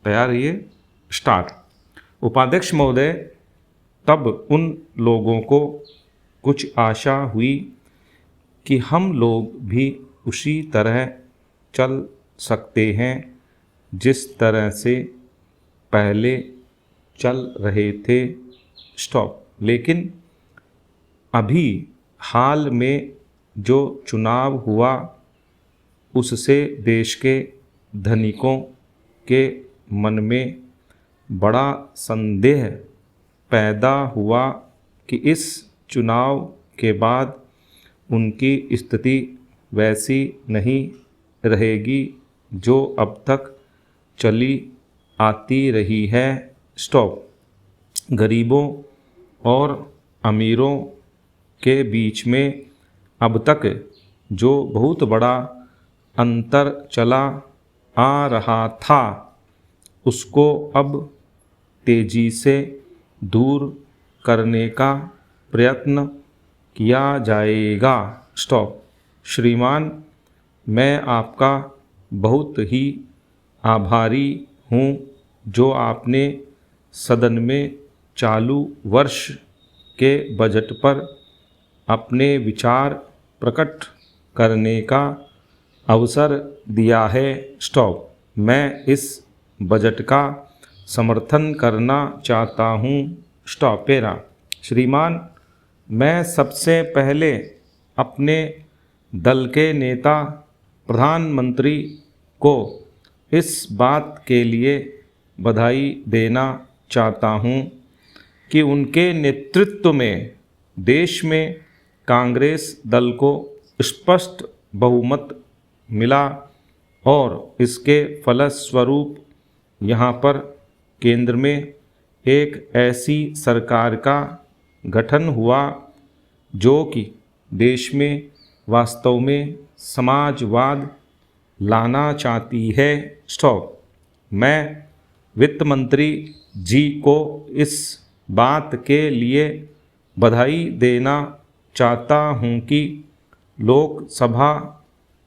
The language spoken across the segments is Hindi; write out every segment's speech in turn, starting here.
तैयार रहिए, स्टार्ट। उपाध्यक्ष महोदय, तब उन लोगों को कुछ आशा हुई कि हम लोग भी उसी तरह चल सकते हैं जिस तरह से पहले चल रहे थे। स्टॉप। लेकिन अभी हाल में जो चुनाव हुआ उससे देश के धनिकों के मन में बड़ा संदेह पैदा हुआ कि इस चुनाव के बाद उनकी स्थिति वैसी नहीं रहेगी जो अब तक चली आती रही है। स्टॉप। गरीबों और अमीरों के बीच में अब तक जो बहुत बड़ा अंतर चला आ रहा था उसको अब तेजी से दूर करने का प्रयत्न किया जाएगा। स्टॉप। श्रीमान, मैं आपका बहुत ही आभारी हूँ जो आपने सदन में चालू वर्ष के बजट पर अपने विचार प्रकट करने का अवसर दिया है। स्टॉप। मैं इस बजट का समर्थन करना चाहता हूँ। स्टॉप। पेरा। श्रीमान, मैं सबसे पहले अपने दल के नेता प्रधानमंत्री को इस बात के लिए बधाई देना चाहता हूँ कि उनके नेतृत्व में देश में कांग्रेस दल को स्पष्ट बहुमत मिला और इसके फलस्वरूप यहाँ पर केंद्र में एक ऐसी सरकार का गठन हुआ जो कि देश में वास्तव में समाजवाद लाना चाहती है। स्टॉप। मैं वित्त मंत्री जी को इस बात के लिए बधाई देना चाहता हूँ कि लोकसभा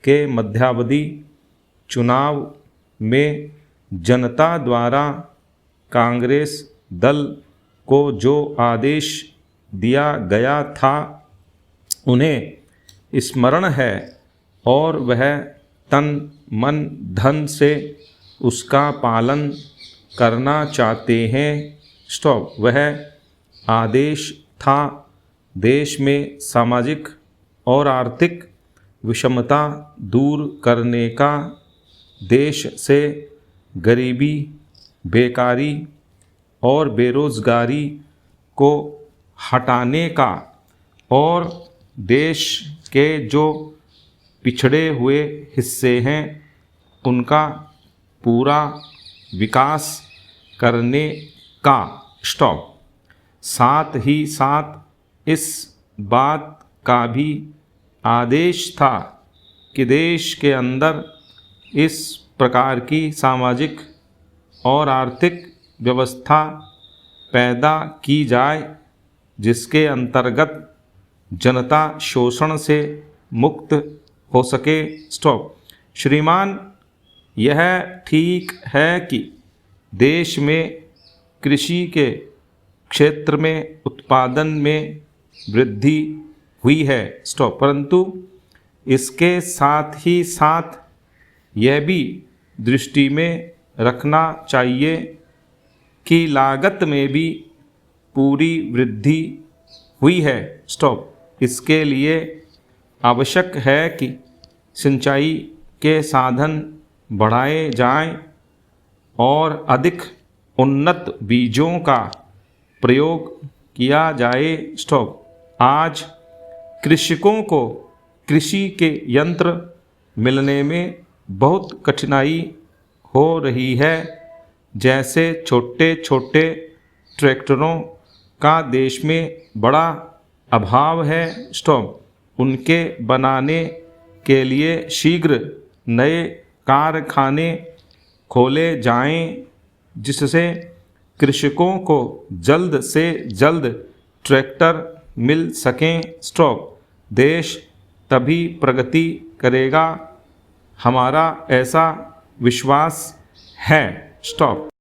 के मध्यावधि चुनाव में जनता द्वारा कांग्रेस दल को जो आदेश दिया गया था उन्हें स्मरण है और वह तन मन धन से उसका पालन करना चाहते हैं। स्टॉप। वह आदेश था देश में सामाजिक और आर्थिक विषमता दूर करने का, देश से गरीबी, बेकारी और बेरोज़गारी को हटाने का और देश के जो पिछड़े हुए हिस्से हैं उनका पूरा विकास करने का। स्टॉप। साथ ही साथ इस बात का भी आदेश था कि देश के अंदर इस प्रकार की सामाजिक और आर्थिक व्यवस्था पैदा की जाए जिसके अंतर्गत जनता शोषण से मुक्त हो सके। स्टॉप। श्रीमान, यह ठीक है कि देश में कृषि के क्षेत्र में उत्पादन में वृद्धि हुई है। स्टॉप। परंतु इसके साथ ही साथ यह भी दृष्टि में रखना चाहिए कि लागत में भी पूरी वृद्धि हुई है। स्टॉप। इसके लिए आवश्यक है कि सिंचाई के साधन बढ़ाए जाएं और अधिक उन्नत बीजों का प्रयोग किया जाए। स्टॉप। आज कृषकों को कृषि के यंत्र मिलने में बहुत कठिनाई हो रही है। जैसे छोटे छोटे ट्रैक्टरों का देश में बड़ा अभाव है। स्टॉप। उनके बनाने के लिए शीघ्र नए कारखाने खोले जाएं जिससे कृषकों को जल्द से जल्द ट्रैक्टर मिल सकें। स्टॉप। देश तभी प्रगति करेगा, हमारा ऐसा विश्वास है। स्टॉप।